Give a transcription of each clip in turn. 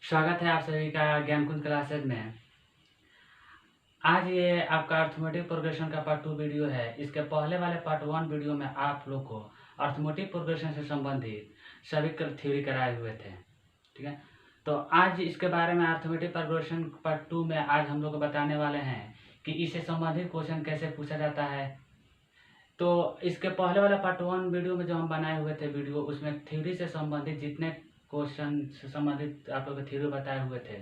स्वागत है आप सभी का ज्ञानकुंज क्लासेज में। आज ये आपका अर्थमेटिक प्रोग्रेशन का पार्ट 2 वीडियो है। इसके पहले वाले पार्ट 1 वीडियो में आप लोग को अर्थमेटिक प्रोग्रेशन से संबंधित सभी थ्योरी कराए हुए थे, ठीक है। तो आज इसके बारे में अर्थमेटिक प्रोग्रेशन पार्ट 2 में आज हम लोग को बताने वाले हैं कि इससे संबंधित क्वेश्चन कैसे पूछा जाता है। तो इसके पहले वाला पार्ट 1 वीडियो में जो हम बनाए हुए थे वीडियो, उसमें थ्योरी से संबंधित जितने क्वेश्चन से संबंधित आप लोग थ्योरी बताए हुए थे,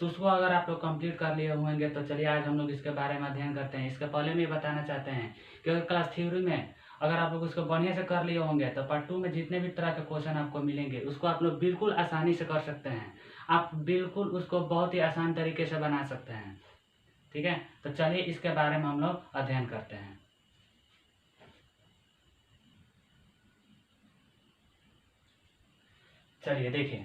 तो उसको अगर आप लोग कंप्लीट कर लिए होंगे तो चलिए आज हम लोग इसके बारे में अध्ययन करते हैं। इसके पहले में ये बताना चाहते हैं कि अगर क्लास थ्योरी में अगर आप लोग उसको बढ़िया से कर लिए होंगे तो पार्ट 2 में जितने भी तरह के क्वेश्चन आपको मिलेंगे उसको आप लोग बिल्कुल आसानी से कर सकते हैं। आप बिल्कुल उसको बहुत ही आसान तरीके से बना सकते हैं, ठीक है। तो चलिए इसके बारे में हम लोग अध्ययन करते हैं। चलिए देखिए,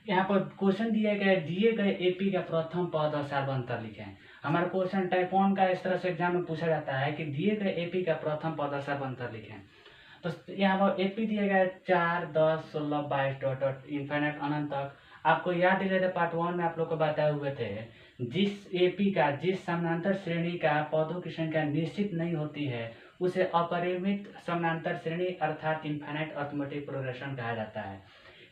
यहाँ पर क्वेश्चन दिए गए एपी का प्रथम पद और सार्वंतर लिखें। हमारा क्वेश्चन टाइप 1 का इस तरह से एग्जाम में पूछा जाता है कि दिए गए एपी का प्रथम पद और सार्वंतर लिखें। तो यहाँ पर एपी दिए गए 4, 10, 16, 22 डॉट इनफाइनाइट अनंत तक। आपको याद दिए थे पार्ट 1 में आप लोग को बताए हुए थे, जिस एपी का जिस समानांतर श्रेणी का पदों की संख्या निश्चित नहीं होती है उसे अपरिमित समानांतर श्रेणी अर्थात इनफाइनाइट अर्थमेटिक प्रोग्रेशन कहा जाता है।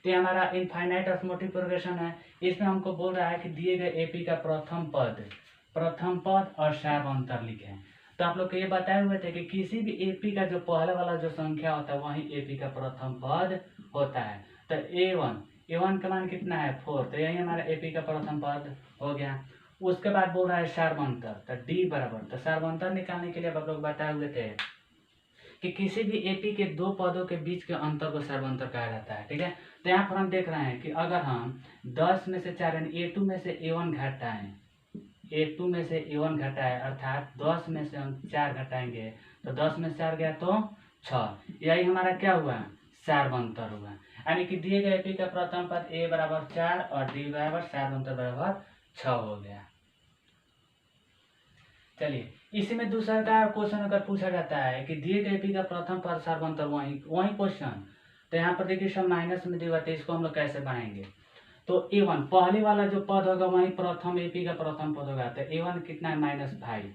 तो ये हमारा इनफाइनाइट अर्थमेटिक प्रोग्रेशन है। इसमें हमको बोल रहा है कि दिए गए एपी का प्रथम पद और सार्वंतर लिखें। तो आप लोग को ये बताए हुए थे कि किसी भी एपी का जो पहले वाला जो संख्या होता है वही एपी का प्रथम पद होता है। तो ए1 का मान कितना है 4, तो यही हमारा एपी का प्रथम पद हो गया। उसके बाद बोल रहा है सार्वंतर, तो डी बराबर, तो सार्वंतर निकालने के लिए आप लोग बताए हुए थे कि किसी भी एपी के दो पदों के बीच के अंतर को सार्वंतर कहा जाता है, ठीक है। तो यहाँ पर हम देख रहे हैं कि अगर हम 10 में से 4 यानी ए2 में से ए1 घटाएं, ए2 में से ए1 घटाएं अर्थात 10 में से हम 4 घटाएंगे तो 10 में से 4 गया तो 6, यही हमारा क्या हुआ सार्वंतर हुआ। यानी कि दिए गए एपी का प्रथम पद ए बराबर 4 और डी बराबर सार्वंतर बराबर 6 हो गया। चलिए इसी में दूसरा का क्वेश्चन अगर पूछा जाता है कि दिए गए एपी का प्रथम पद सार्वंतर वही क्वेश्चन, तो यहाँ पर देखिए सब माइनस में दिया है, इसको हम लोग कैसे बनाएंगे। तो ए1 पहले वाला जो पद होगा वही प्रथम एपी का प्रथम पद होगा, तो ए1 कितना है -5।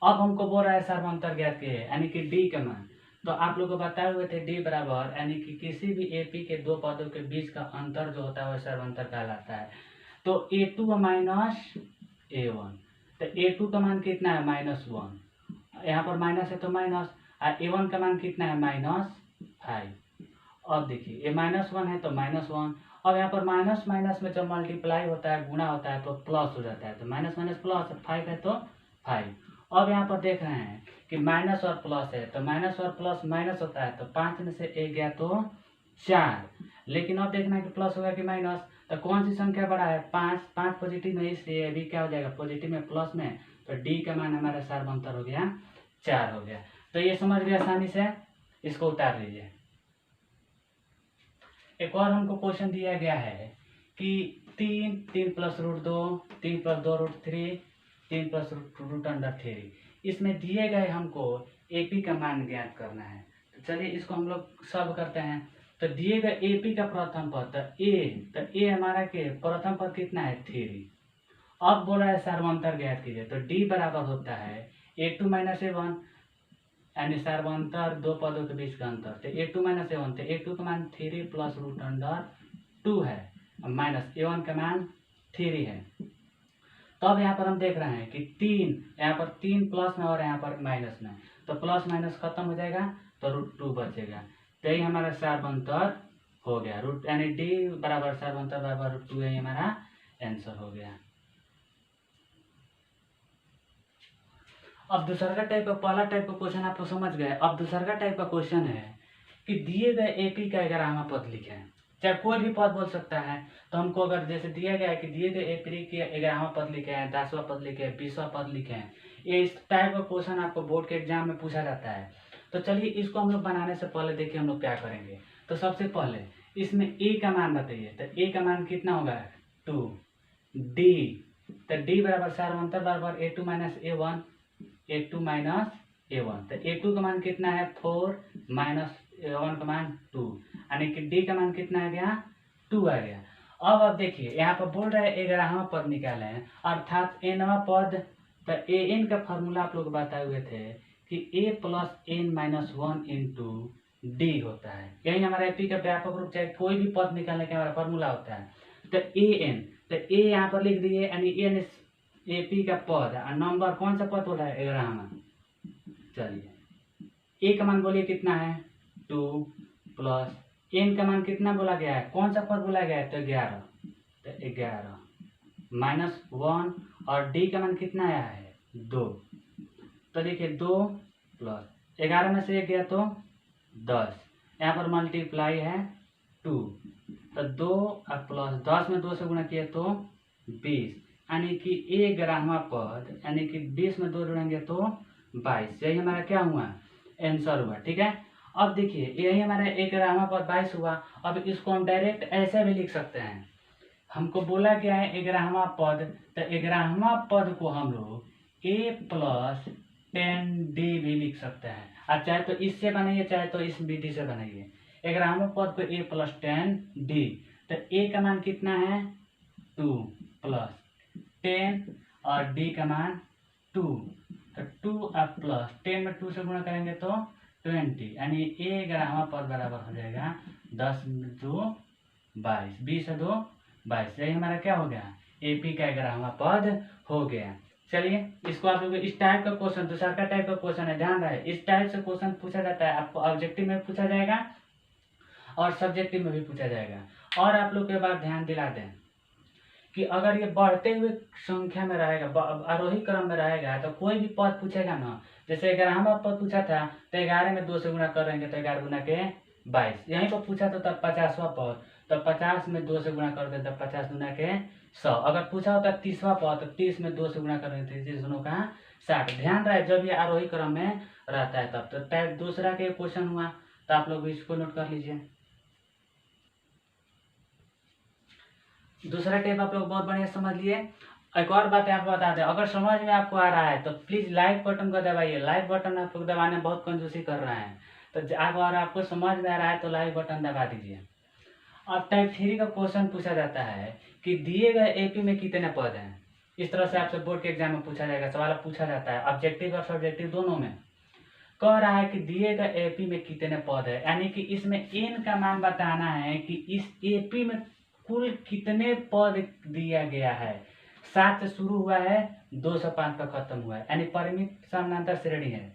अब हमको बोल रहा है सार्वंतर ज्ञात के यानी कि डी का मान। तो आप लोग को बताए हुए थे डी बराबर यानी कि किसी भी एपी के दो पदों के बीच का अंतर जो होता है वह सार्वंतर कहलाता है। तो ए2 माइनस ए1, तो ए2 का मान कितना है -1, यहाँ पर माइनस है तो माइनस, और ए1 का मान कितना है -5। अब देखिए ये -1 है तो -1, अब यहाँ पर माइनस माइनस में जब मल्टीप्लाई होता है गुणा होता है तो प्लस हो जाता है, तो माइनस माइनस प्लस 5 है तो 5। अब यहाँ पर देख रहे हैं कि माइनस और प्लस है तो माइनस और प्लस माइनस होता है, तो 5 में से 1 गया तो 4। लेकिन अब देखना है कि प्लस होगा कि माइनस, तो कौन सी संख्या बड़ा है 5 पॉजिटिव में, इसलिए अभी क्या हो जाएगा पॉजिटिव में प्लस में, तो डी का मान हमारा सार्वंतर हो गया 4 हो गया। तो ये समझ गए आसानी से, इसको उतार लीजिए। एक और हमको क्वेश्चन दिया गया है कि 3 plus root 2, 3 plus 2 root 3, 3 plus root under 3, इसमें दिए गए हमको एपी का मान ज्ञात करना है। तो चलिए इसको हम लोग सॉल्व करते हैं। तो दिए गए एपी का प्रथम पद, तो ए हमारा के प्रथम पद कितना है 3। अब बोला है सार्वंतर ज्ञात कीजिए, तो डी बराबर होता है ए2 माइनस ए1, यानी सार्वंतर दो पदों के बीच का अंतर। तो ए2 माइनस ए1, तो ए2 का मान 3 प्लस रूट अंडर 2 है, माइनस ए1 का मान 3 है। तो अब यहाँ पर हम देख रहे हैं कि 3 यहाँ पर 3 प्लस में और यहाँ पर माइनस में, तो प्लस माइनस खत्म हो जाएगा तो रूट 2 बचेगा। तो यही हमारा सार्वंतर हो गया, रूट यानी डी बराबर सार्वंतर बराबर रूट 2, यही हमारा आंसर हो गया। अब दूसरा टाइप का, पहला टाइप का क्वेश्चन आप तो समझ गए। अब दूसरा टाइप का क्वेश्चन है कि दिए गए एपी का 11वां पद लिखें, चाहे कोई भी पद बोल सकता है। तो हमको अगर जैसे दिया गया है कि दिए गए एपी के 11वां पद लिखे हैं, 10वां पद लिखे हैं, 20वां पद लिखे हैं, ये इस टाइप का क्वेश्चन आपको बोर्ड के एग्जाम में पूछा जाता है। तो चलिए इसको हम लोग बनाने से पहले देखिए हम लोग क्या करेंगे। तो सबसे पहले इसमें ए का मान बताइए, तो ए का मान कितना होगा 2। डी, तो डी बराबर सार्वंतर बराबर A2 minus A1, A2 minus A1, तो ए2 का मान कितना है 4 माइनस ए1 का मान 2, यानी कि डी का मान कितना आ गया 2 आ गया। अब देखिए यहाँ पर बोल रहे हैं 11वां पद निकाले हैं, अर्थात nवां पद। तो an का फॉर्मूला आप लोग बताए हुए थे कि a plus n minus one into D होता है। यही हमारा एपी का व्यापक रूप, चाहे कोई भी पद निकालने का हमारा फॉर्मूला होता है। तो a यहाँ पर लिख दिए, यानी n एपी का पद और नंबर कौन सा पद बोला है 11वां। चलिए a का मान बोलिए कितना है 2 प्लस n का मान कितना बोला गया है, कौन सा पद बोला गया है, तो 11। तो 11 माइनस 1 और d का मान कितना आया है 2। तो देखिए 2 प्लस 11 में से 1 गया तो 10, यहाँ पर मल्टीप्लाई है 2। तो 2 और प्लस 10 में 2 से गुणा किया तो 20, यानी कि 11वां पद, यानी कि 20 में 2 जोड़ेंगे तो 22। यही हमारा क्या हुआ, आंसर हुआ। ठीक है, अब देखिए यही हमारा 11वां पद 22 हुआ। अब इसको हम डायरेक्ट ऐसे भी लिख सकते हैं, हमको बोला गया है 11वां पद, तो 11वां पद को हम लोग a प्लस 10d भी लिख सकते हैं। और चाहे तो इससे बनाइए, चाहे तो इस विधि से बनाइए। 11वां पद को a प्लस 10d, तो a का मान कितना है 2 प्लस 10 और d का मान 2। तो 2 और प्लस 10 में 2 से गुणा करेंगे तो 20, यानी 11वां पद बराबर हो जाएगा 10 2 22, 20 से 2 22। यही हमारा क्या हो गया, एपी का 11वां पद हो गया। चलिए इसको आप लोग इस टाइप का क्वेश्चन, दूसरा का टाइप का क्वेश्चन है, ध्यान रहे इस टाइप से क्वेश्चन पूछा जाता है। आपको ऑब्जेक्टिव में पूछा जाएगा और सब्जेक्टिव में भी पूछा जाएगा। और आप लोग के बाद ध्यान दिला दें कि अगर ये बढ़ते हुए संख्या में रहेगा, आरोही क्रम में रहेगा, तो कोई भी पद पूछेगा ना, जैसे 11वां पद पूछा था तो 11 में 2 से गुणा करेंगे तो 11 गुना के 22। यहीं पर पूछा था तब 50वां पद, तो 50 में 2 से गुणा कर देते तब 50 गुना के 100। अगर पूछा होता 30वां पद तो 30 में 2 से गुणा कर देते 30 गुना का 60। ध्यान रहे जब ये आरोही क्रम में रहता है तब। तो टाइप दूसरा के क्वेश्चन हुआ, तो आप लोग इसको नोट कर लीजिए। दूसरा टेप आप लोग बहुत बढ़िया समझ लिए। एक और बात आपको बता दें, अगर समझ में आपको आ रहा है तो प्लीज लाइक बटन को दबाइए। लाइक बटन आप लोग दबाने में बहुत कंजूसी कर रहे हैं, तो अगर आपको समझ में आ रहा है तो लाइक बटन दबा दीजिए। अब टाइप 3 का क्वेश्चन पूछा जाता है कि दिए गए एपी में कितने पद हैं। इस तरह से आपसे बोर्ड के एग्जाम में पूछा जाएगा, सवाल पूछा जाता है ऑब्जेक्टिव और सब्जेक्टिव दोनों में। कह रहा है कि दिए गए एपी में कितने पद है, यानी कि इसमें एन का मान बताना है कि इस एपी में कुल कितने पद दिया गया है। 7 से शुरू हुआ है, 2 से 5 पर खत्म हुआ है, यानी परिमित समानांतर श्रेणी है।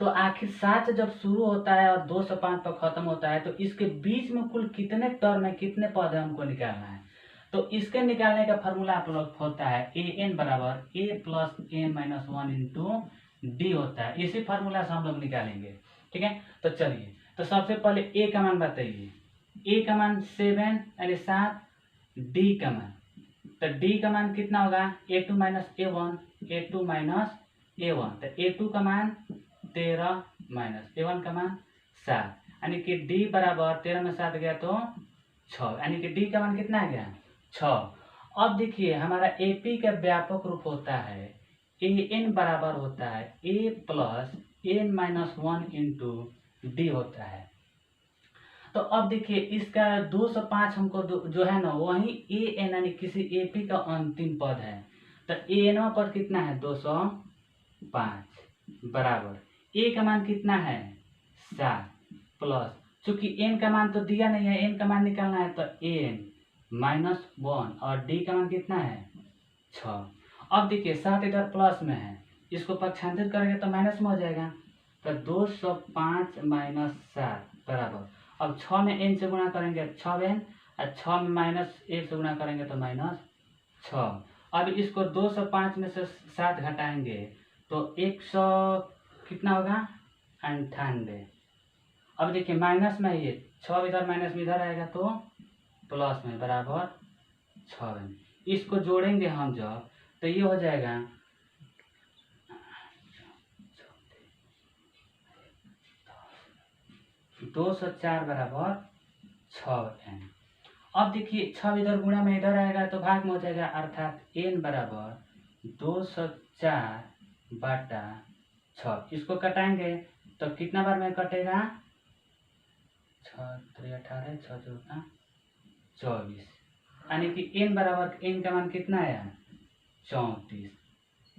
तो आखिर 7 से जब शुरू होता है और 2 से 5 पर खत्म होता है, तो इसके बीच में कुल कितने टर्म है, कितने पद है, हमको निकालना है। तो इसके निकालने का फॉर्मूला आप लोग होता है an बराबर a plus n minus 1 into D होता है। इसी फार्मूला से हम लोग निकालेंगे। ठीक है, तो चलिए तो सबसे पहले a का मान बताइए। a का मान 7 यानी 7, d का मान, तो d का मान कितना होगा a2 minus a1, a2 minus a1, तो a2 का मान 13 माइनस a1 का मान 7, यानी कि d बराबर 13 में 7 गया तो 6, यानी कि d का मान कितना आ गया 6। अब देखिए हमारा एपी का व्यापक रूप होता है an बराबर होता है a plus n minus 1 into D होता है। तो अब देखिए इसका 205 हमको जो है ना वही an यानी किसी एपी का अंतिम पद है। तो an पद कितना है 205 बराबर a का मान कितना है 7 प्लस, चूंकि n का मान तो दिया नहीं है, n का मान निकालना है, तो n माइनस 1 और d का मान कितना है 6। अब देखिए 7 इधर प्लस में है, इसको पक्षांतरित करेंगे तो माइनस में हो जाएगा। तो 205 माइनस 7 बराबर, अब 6 में n से गुणा करेंगे 6n, और 6 में माइनस 1 से गुणा करेंगे तो माइनस 6। अब इसको 205 में से 7 घटाएंगे तो 100 कितना होगा 98। अब देखिए माइनस में ये 6 इधर माइनस में इधर आएगा तो प्लस में बराबर 6n। इसको जोड़ेंगे हम जब तो ये हो जाएगा 204 बराबर 6n। अब देखिए 6 इधर गुणा में इधर आएगा तो भाग में हो जाएगा, अर्थात n बराबर 204 बटा 6। इसको कटाएंगे तो कितना बार में कटेगा 6 3 18 6 14 24, यानी कि n बराबर n का मान कितना आया 34,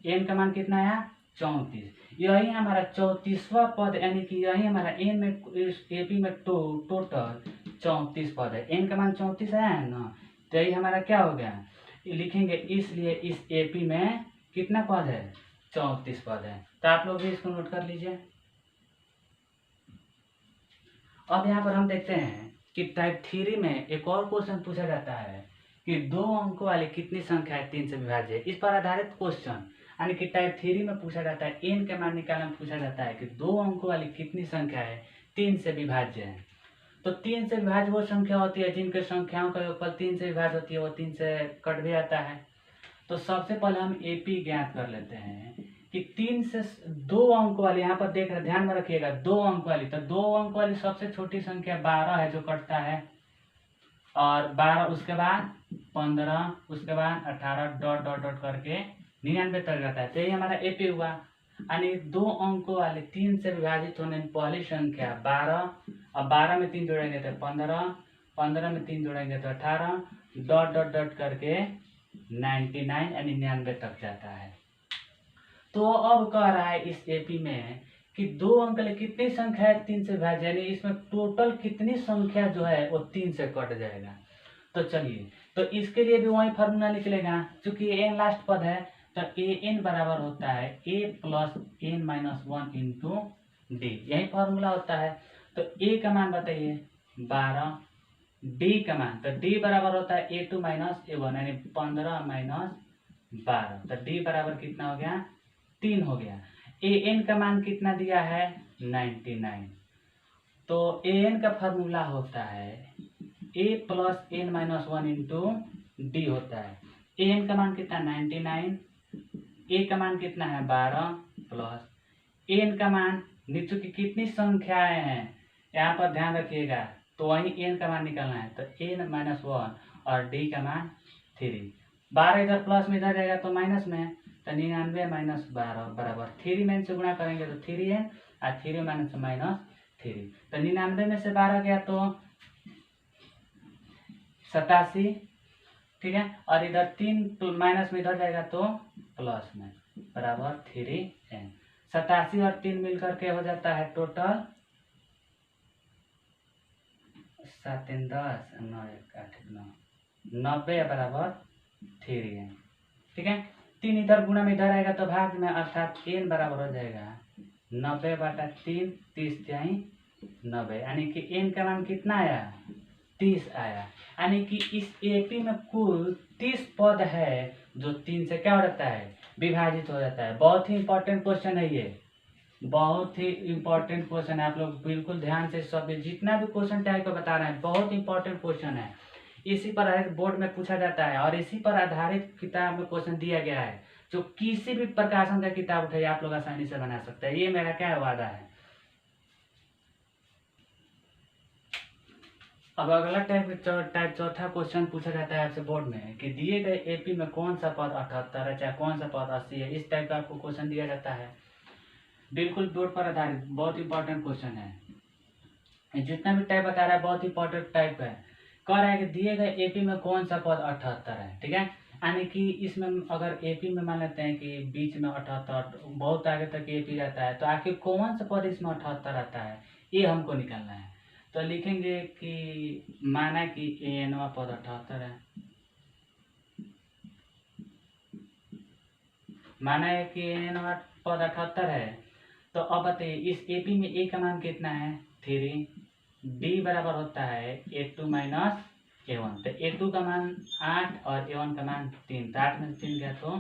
n का मान कितना आया 34। यही हमारा 34वां पद, यानी कि यही हमारा n में इस एपी में टोटल 34 पद है। n का मान 34 आया है ना, तो यही हमारा क्या हो गया लिखेंगे, इसलिए इस एपी में कितना पद है 34 पद है। तो आप लोग भी इसको नोट कर लीजिए। अब यहाँ पर हम देखते हैं कि टाइप 3 में एक और क्वेश्चन पूछा जाता है कि 2 अंकों वाली कितनी संख्या है 3 से विभाज्य। इस पर आधारित क्वेश्चन, यानी कि टाइप 3 में पूछा जाता है, n के मान निकालने में पूछा जाता है कि 2 अंकों वाली कितनी संख्या है 3 से विभाज्य है। तो 3 से विभाज्य वो संख्या होती है जिनके संख्याओं का योगफल 3 से विभाज्य होती है, वो 3 से कट भी आता है। तो सबसे पहले हम एपी ज्ञात कर लेते हैं कि 3 से 2 अंक वाली, यहाँ पर देख रहे ध्यान में रखिएगा 2 अंक वाली, तो 2 अंक वाली सबसे छोटी संख्या 12 है जो कटता है, और 12 उसके बाद 15 उसके बाद 18 डॉट डॉट डॉट करके 99 तक जाता है। तो यही हमारा एपी हुआ, यानी 2 अंकों वाले 3 से विभाजित होने पहली संख्या 12, और 12 में 3 जोड़ेंगे तो 15, 15 में 3 जोड़ेंगे तो 18 डॉट डॉट डॉट करके 99 यानी 99 तक जाता है। तो अब कह रहा है इस एपी में कि 2 अंक वाली कितनी संख्या है 3 से विभाज्य, यानी इसमें टोटल कितनी संख्या जो है वो 3 से कट जाएगा। तो चलिए, तो इसके लिए भी वही फार्मूला निकलेगा, क्योंकि n लास्ट पद है, तो an बराबर होता है a plus n minus 1 into D, यही फार्मूला होता है। तो a का मान बताइए 12, d का मान, तो d बराबर होता है a2 माइनस a1 यानी 15 माइनस 12, तो d बराबर कितना हो गया 3 हो गया। an का मान कितना दिया है 99, तो an का फार्मूला होता है a plus n minus 1 into D होता है। an का मान कितना 99, a का मान कितना है 12 प्लस n का मान, नीचे की कितनी संख्याएं हैं यहाँ पर ध्यान रखिएगा, तो वही n का मान निकालना है, तो n माइनस 1 और d का मान 3। 12 इधर प्लस में इधर जाएगा तो माइनस में, तो 99 माइनस 12 बराबर 3 में से गुणा करेंगे तो 3n, और 3 माइनस माइनस 3, तो 99 में से 12 गया तो 87, ठीक है, और इधर 3 माइनस में इधर जाएगा तो प्लस में बराबर 3n। 87 और 3 मिलकर के हो जाता है टोटल 7 10 9 1 8 9 90 बराबर 3n, ठीक है। 3 इधर गुणा में इधर आएगा तो भाग में, अर्थात n बराबर हो जाएगा 90/3, 30×90, यानी कि n का मान कितना आया 30 आया। यानी कि इस एपी में कुल 30 पद है जो 3 से क्या हो जाता है विभाजित हो जाता है। बहुत ही इंपॉर्टेंट क्वेश्चन है ये, बहुत ही इंपॉर्टेंट क्वेश्चन है। आप लोग बिल्कुल ध्यान से सब जितना भी क्वेश्चन टाइप का बता रहे हैं बहुत इंपॉर्टेंट क्वेश्चन है। इसी पर आधारित बोर्ड में पूछा जाता है और इसी पर आधारित किताब में क्वेश्चन दिया गया है, जो किसी भी प्रकाशन का किताब उठाइए आप लोग आसानी से बना सकते हैं। ये मेरा क्या वादा है। अब अगला टाइप चौथा क्वेश्चन पूछा जाता है आपसे बोर्ड में कि दिए गए एपी में कौन सा पद 78 है, चाहे कौन सा पद 80 है, इस टाइप का आपको क्वेश्चन दिया जाता है। बिल्कुल बोर्ड पर आधारित बहुत इंपॉर्टेंट क्वेश्चन है। जितना भी टाइप बता रहा है बहुत इंपॉर्टेंट टाइप है। कह रहा है कि दिए गए एपी में कौन सा पद 78 है, ठीक है। यानी कि इसमें अगर एपी में मान लेते हैं कि बीच में 78 बहुत आगे तक एपी जाता है, तो आखिर कौन सा पद इसमें 78 आता है ये हमको निकालना है। तो लिखेंगे कि माना कि एनवा पद 78 है, माना है कि एनवा पद 78 है। तो अब बताइए इस एपी में ए का मान कितना है 3, डी बराबर होता है a2 माइनस a1, तो a2 का मान 8 और a1 का मान 3, तो 8 में 3 गया तो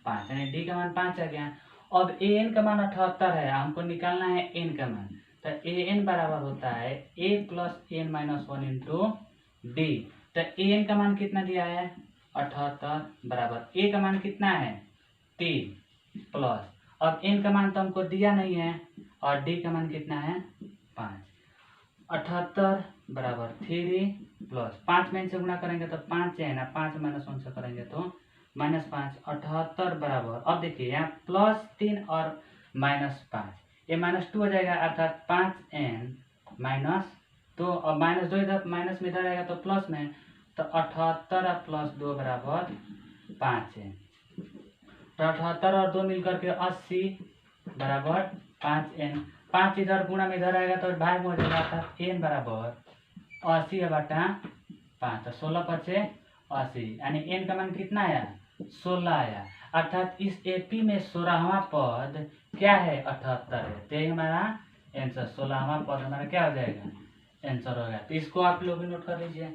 5, यानी डी का मान 5 आ गया। अब an का मान 78 है, हमको निकालना है n का मान, तो an बराबर होता है a plus n minus 1 into D. तो an का मान कितना दिया है 78 बराबर a का मान कितना है 3 प्लस, अब n का मान तो हमको दिया नहीं है और d का मान कितना है 5, 78 बराबर 3 प्लस 5 में से गुणा करेंगे तो 5 है ना, 5 माइनस 1 से करेंगे तो -5, 78 बराबर, अब देखिए यहाँ +3 और -5 ये -2 हो जाएगा, अर्थात 5n माइनस 2, और -2 इधर माइनस में इधर आएगा तो प्लस में तो 78 प्लस 2 बराबर 5 है। तो 78 और 2 मिलकर के 80 बराबर 5n। 5 इधर गुणा में इधर आएगा तो भाग में हो जाएगा, अर्थात n बराबर 80 बटा 5। तो 16 पचे 80, यानी n का मान कितना आया? 16 आया। अर्थात इस एपी में 16वां पद क्या है? 78 है। तो ये हमारा आंसर 16वां पद हमारा क्या हो जाएगा? आंसर होगा। तो इसको आप लोग भी नोट कर लीजिए।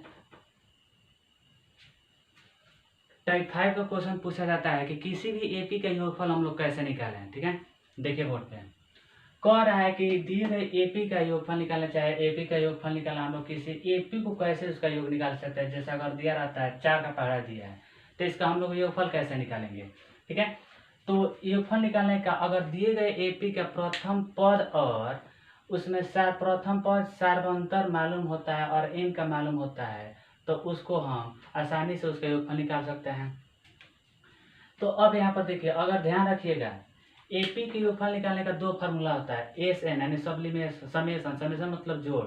टाइप 5 का क्वेश्चन पूछा जाता है कि किसी भी एपी का योगफल हम लोग कैसे निकालें। ठीक है, देखिए बोर्ड पे कह रहा है कि दिए गए एपी का योगफल निकालना, चाहे एपी का योगफल निकालना, हम लोग किसी एपी को कैसे उसका योग निकाल सकते हैं। जैसे अगर दिया रहता है 4 का पहाड़ा दिया है तो इसका हम लोग योगफल कैसे निकालेंगे। ठीक है, तो योगफल निकालने का अगर दिए गए एपी का प्रथम पद और उसमें प्रथम पद सार्वंतर मालूम होता है और n का मालूम होता है तो उसको हम आसानी से उसका योगफल निकाल सकते हैं। तो अब यहाँ पर देखिए, अगर ध्यान रखिएगा एपी के योगफल निकालने का 2 फार्मूला होता है, एस एन यानी सब्लिमेशन, समेशन, समेशन मतलब जोड़,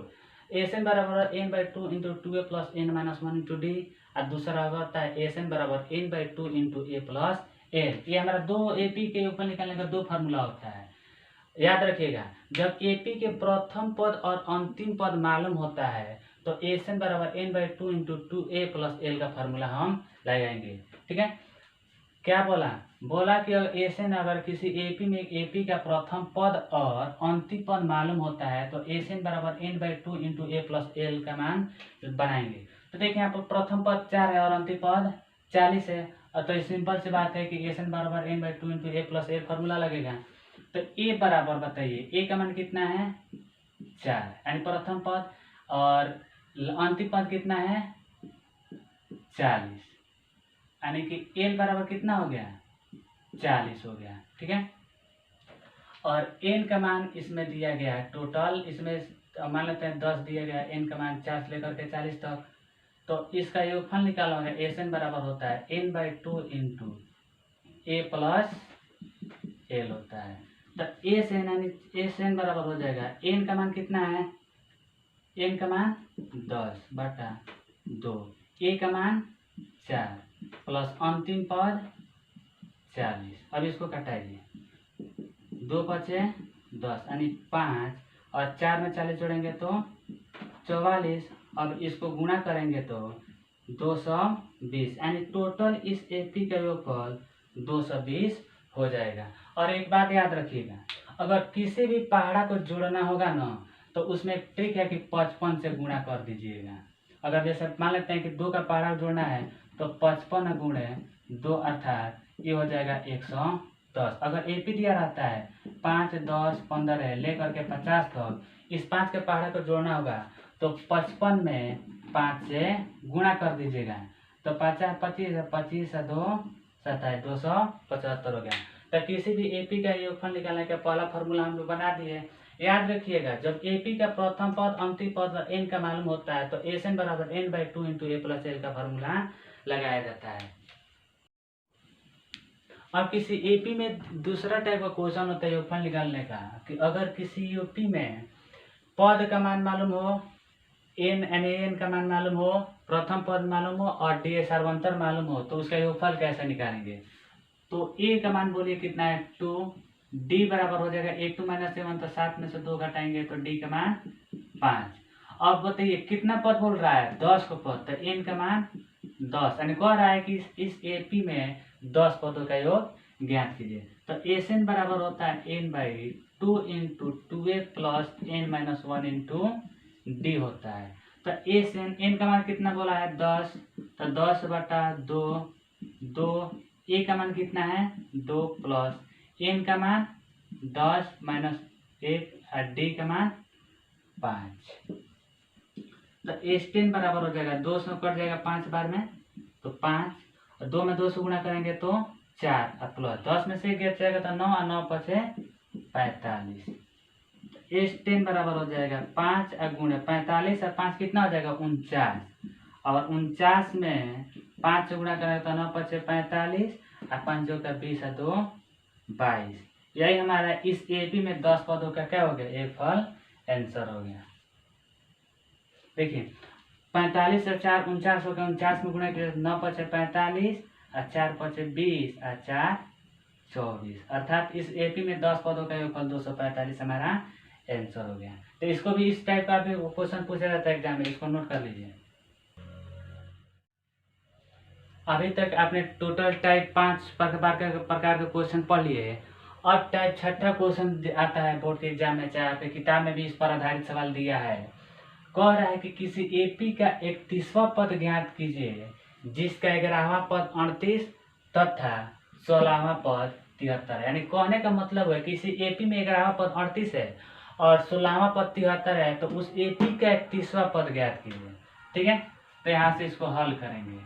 एस एन बराबर N by 2 into 2a plus N minus 1 into D, और दूसरा होता है एस एन बराबर N by 2 into A plus N. ये हमारा 2 एपी के योगफल निकालने का 2 फार्मूला होता है। याद रखिएगा, जब एपी के प्रथम पद और अंतिम पद मालूम होता है तो एस एन बराबर N by 2 into 2a plus L का फार्मूला हम लगाएंगे। ठीक है, क्या बोला कि एस एन अगर किसी एपी में एपी का प्रथम पद और अंतिम पद मालूम होता है तो एस एन बराबर N by 2 into A plus L का मान बनाएंगे। तो देखिए यहाँ पर प्रथम पद 4 है और अंतिम पद 40 है। तो सिंपल सी बात है कि एस एन बराबर N by 2 into A plus L formula लगेगा। तो ए बराबर बताइए, ए का मान कितना है? 4, यानी प्रथम पद, और अंतिम पद कितना है? 40, यानी कि एल बराबर कितना हो गया? 40 हो गया। ठीक है, और एन का मान इसमें दिया गया है टोटल, इसमें मान लेते हैं 10 दिया गया है, एन का मान 4 से लेकर के 40 तक। तो इसका योगफल निकाला होगा, एस एन बराबर होता है N by 2 into A plus L होता है। तो एस एन यानी एस एन बराबर हो जाएगा, एन का मान कितना है? एन का मान 10 बटा 2, ए का मान 4 प्लस अंतिम पद 40। अब इसको घटाइए, 2 बचे 10 यानी 5, और 4 में 40 जोड़ेंगे तो 44। अब इसको गुणा करेंगे तो 220, यानी टोटल इस एपी का योगफल 220 हो जाएगा। और एक बात याद रखिएगा, अगर किसी भी पहाड़ा को जोड़ना होगा ना तो उसमें एक ट्रिक है कि 55 से गुणा कर दीजिएगा। अगर जैसे मान लेते हैं कि 2 का पहाड़ा जोड़ना है तो 55 गुणे 2 अर्थात ये हो जाएगा 110। अगर एपी दिया रहता है 5, 10, 15 लेकर के 50 तक, इस 5 के पहाड़े को जोड़ना होगा तो 55 में 5 से गुणा कर दीजिएगा। तो 50 25 25 2 27, 275 हो गया। तो किसी भी एपी का योगफल निकालने का पहला फॉर्मूला हम लोग बना दिए। याद रखिएगा, जब एपी का प्रथम पद, अंतिम पद और एन का मालूम होता है तो एस एन बराबर N by 2 into A plus L का फॉर्मूला लगाया जाता है। अब किसी एपी में दूसरा टाइप का क्वेश्चन होता है योगफल निकालने का, कि अगर किसी यूपी में पद का मान मालूम हो, एन यानी एन का मान मालूम हो, प्रथम पद मालूम हो और डी सार्वंतर मालूम हो तो उसका योगफल कैसे निकालेंगे। तो ए का मान बोलिए कितना है? 2, डी बराबर हो जाएगा 8 2 माइनस 7, तो 7 में से 2 घटाएंगे तो डी का मान 5। अब बताइए कितना पद बोल रहा है? 10 को पद, तो एन का मान 10, यानी कह रहा है कि इस एपी में 10 पदों का योग ज्ञात कीजिए। तो एस एन बराबर होता है N by 2 into 2a plus N minus 1 into D होता है। तो एस एन का मान कितना बोला है? 10, तो 10 बटा 2, ए का मान कितना है? 2 प्लस एन का मान 10 माइनस 1 और डी का मान 5। तो एस 10 बराबर हो जाएगा 2 से कट जाएगा 5 बार में तो 5, और 2 में 2 से गुणा करेंगे तो 4 और प्लस 10 में से गिर जाएगा तो 9 और 9 बचे 45। एस 10 बराबर हो जाएगा 5 और गुणे 45 और 5 कितना हो जाएगा? 49, और 49 में 5 से गुणा करेंगे तो 9 बचे 45 और 5 का 20 और 2 22। यही हमारा इस एपी में 10 पदों का क्या हो गया? एक फल आंसर हो गया। देखिए 45 और 4 49 हो गया, 49 में गुणा किया 9 पचे 45 और 4 पचे 20 और 4 24, अर्थात इस एपी में 10 पदों का योगफल 245 हमारा आंसर हो गया। तो इसको भी इस टाइप का भी क्वेश्चन पूछा जाता है एग्जाम में, इसको नोट कर लीजिए। अभी तक आपने टोटल टाइप 5 प्रकार के क्वेश्चन पढ़ लिए। अब टाइप 6ठा क्वेश्चन आता है बोर्ड के एग्जाम में, चाहे आपके किताब में भी इस पर आधारित सवाल दिया है। कह रहा है कि किसी एपी का 31वां पद ज्ञात कीजिए जिसका 11वां पद 38 तथा 16वां पद 73 है। यानी कहने का मतलब है किसी एपी में 11वां पद 38 है और 16वां पद 73 है, तो उस एपी का 31वां पद ज्ञात कीजिए। ठीक है, तो यहाँ से इसको हल करेंगे।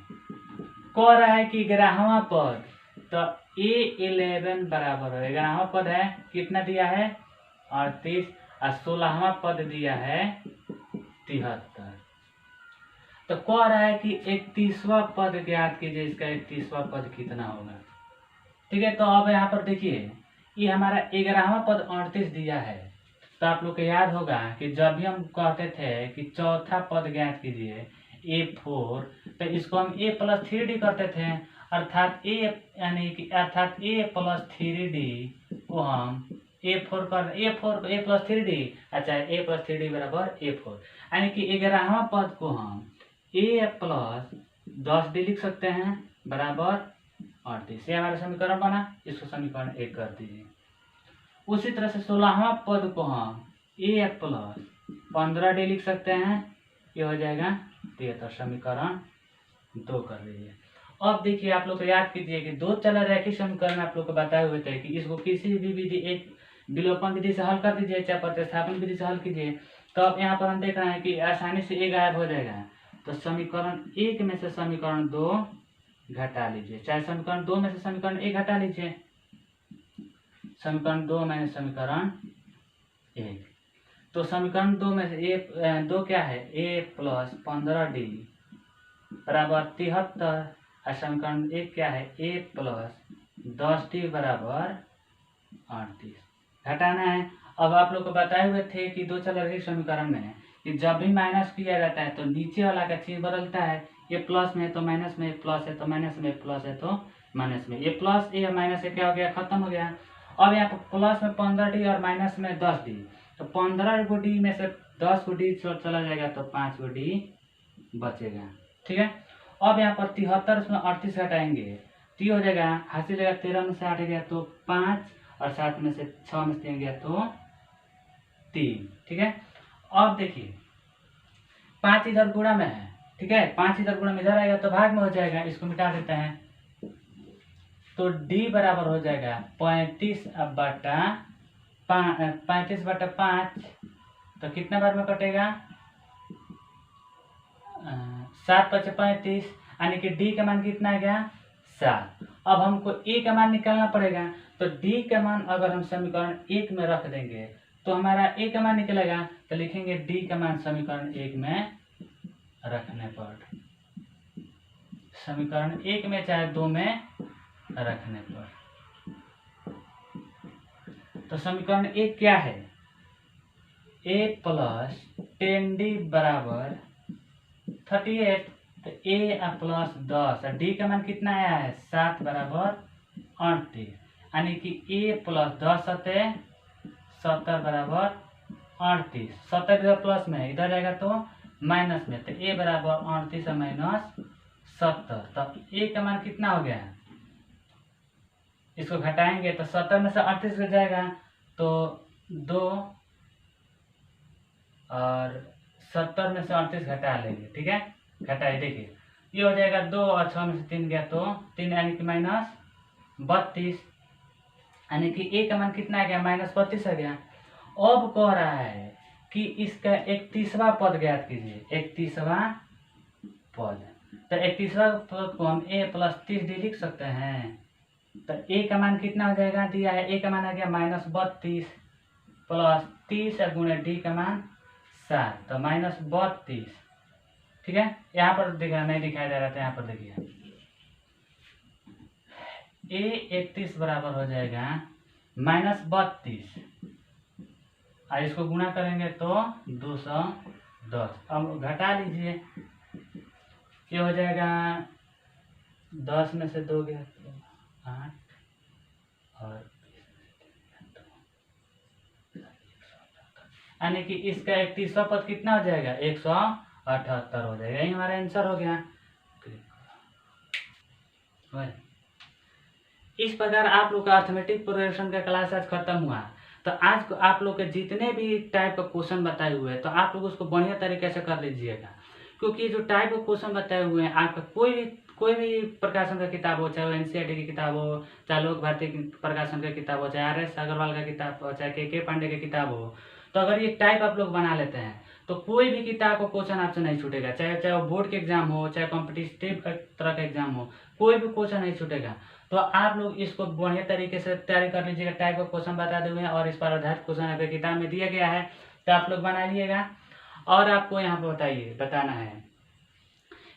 कह रहा है कि 11वां पद, तो A11 बराबर है 11वां पद है कितना दिया है 38 और 16वां पद दिया है 73। तो कह रहा है कि 31वां पद ज्ञात कीजिए, इसका 31वां पद कितना होगा। ठीक है, तो अब यहाँ पर देखिए ये हमारा 11वां पद 38 दिया है। तो आप लोग को याद होगा कि जब भी हम कहते थे कि चौथा पद ज्ञात कीजिए A4, तो इसको हम A+3D करते थे, अर्थात A यानी कि अर्थात A+3D को हम A4 कर A+3D, अच्छा A+3D बराबर A4, यानी कि 11वां पद को हम A+10D लिख सकते हैं बराबर 38। ये हमारा समीकरण बना, इसको समीकरण 1 कर दीजिए। उसी तरह से 16वां पद को हम A+15D लिख सकते हैं, ये हो जाएगा 73। समीकरण 2 कर लीजिए। अब देखिए आप लोग को याद कीजिए कि दो चल रैखिक समीकरण आप लोग को बताए हुए थे कि इसको किसी भी विधि एक विलोपन विधि से हल कर दीजिए, चाहे प्रतिस्थापन विधि से हल कीजिए। तो अब यहाँ पर हम देख रहे हैं कि आसानी से A गायब हो जाएगा। तो समीकरण 1 में से समीकरण 2 घटा लीजिए, चाहे समीकरण 2 में से समीकरण 1 घटा लीजिए। समीकरण 2 में समीकरण 1, तो समीकरण 2 में से दो क्या है A+15D बराबर 73 और समीकरण 1 क्या है A+10D बराबर 38। घटाना है। अब आप लोग को बताए हुए थे कि दो चल रही समीकरण में कि जब भी माइनस किया जाता है तो नीचे वाला का चिन्ह बदलता है। ये प्लस में है तो माइनस में, प्लस है तो माइनस में, प्लस है तो माइनस में। ये प्लस ए माइनस ए क्या हो गया, खत्म हो गया। अब यहाँ पर प्लस में 15D और माइनस में 10D, तो 15 गो डी में से 10 गो डी चला जाएगा तो 5 गो डी बचेगा। ठीक है, अब यहाँ पर 73 उसमें 38 घटाएंगे तो ये हो जाएगा हासिल जगह 13 में से 8 गया तो 5 और 7 में से 6 में से 3 गया तो 3। ठीक है, अब देखिए 5 इधर गुणा में है, ठीक है, 5 इधर गुणा में इधर आएगा तो भाग में हो जाएगा, इसको मिटा देते हैं। तो D बराबर हो जाएगा 35/5, तो कितना बार में कटेगा 7 × 35, यानी कि D का मान कितना आ गया 7। अब हमको A का मान निकालना पड़ेगा, तो D का मान अगर हम समीकरण 1 में रख देंगे तो हमारा A का मान निकलेगा, तो लिखेंगे D का मान समीकरण 1 में रखने पर, समीकरण 1 में चाहे 2 में रखने पर। तो समीकरण 1 क्या है A+10D बराबर 38, तो A+10 और D का मान कितना आया है 7 बराबर 38, यानी कि A+10 70 बराबर 38। 70 इधर प्लस में है, इधर जाएगा तो माइनस में, तो A बराबर 38 माइनस 70, तब A का मान कितना हो गया, इसको घटाएंगे तो 70 में से 38 हो जाएगा तो 2 और 70 में से 38 घटा लेंगे। ठीक है, घटाए देखिए ये हो जाएगा 2 और 6 में से 3 गया तो 3, यानी कि माइनस 32, यानी कि A का मान कितना आ गया -32 आ गया। अब कह रहा है कि इसका 31वां पद ज्ञात कीजिए, 31वां पद। तो 31वां पद को हम A+30D लिख सकते हैं। तो A का मान कितना हो जाएगा, दिया है A का मान आ गया -32 प्लस 30 गुणे D का मान 7, तो -32। ठीक है, यहाँ पर दिखा नहीं दिखाया जा रहा था, यहाँ पर देखिए A31 बराबर हो जाएगा -32 और इसको गुणा करेंगे तो 210। अब घटा लीजिए ये हो जाएगा 10 में से 2 गया तो 8 और यानी कि इसका 31वां पद कितना हो जाएगा 178 हो जाएगा। यही हमारा आंसर हो गया। इस प्रकार आप लोग का अर्थमेटिक प्रोग्रेशन का क्लास आज खत्म हुआ। तो आज को आप लोग के जितने भी टाइप का क्वेश्चन बताए हुए हैं तो आप लोग उसको बढ़िया तरीके से कर लीजिएगा, क्योंकि जो टाइप ऑफ क्वेश्चन बताए हुए हैं आपका कोई भी प्रकाशन का किताब हो, चाहे वो एनसीईआरटी की किताब हो, चाहे लोक भारती प्रकाशन का किताब हो, चाहे आर एस अग्रवाल का किताब हो, चाहे के पांडे की किताब हो, तो अगर ये टाइप आप लोग बना लेते हैं तो कोई भी किताब का क्वेश्चन आपसे नहीं छूटेगा, चाहे वो बोर्ड के एग्जाम हो, चाहे कॉम्पिटिटिव तरह का एग्जाम हो, कोई भी क्वेश्चन नहीं छूटेगा। तो आप लोग इसको बढ़िया तरीके से तैयारी कर लीजिएगा। टाइप का क्वेश्चन बता दिए हुए हैं और इस पर आधारित क्वेश्चन आपके किताब में दिया गया है, तो आप लोग बना लीजिएगा। और आपको यहाँ पे बताना है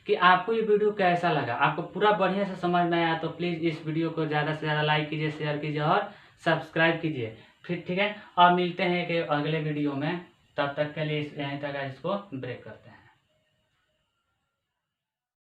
कि आपको ये वीडियो कैसा लगा, आपको पूरा बढ़िया से समझ में आया तो प्लीज़ इस वीडियो को ज़्यादा से ज़्यादा लाइक कीजिए, शेयर कीजिए और सब्सक्राइब कीजिए। फिर ठीक है, और मिलते हैं कि अगले वीडियो में। तब तक के लिए यहीं तक इसको ब्रेक करते हैं।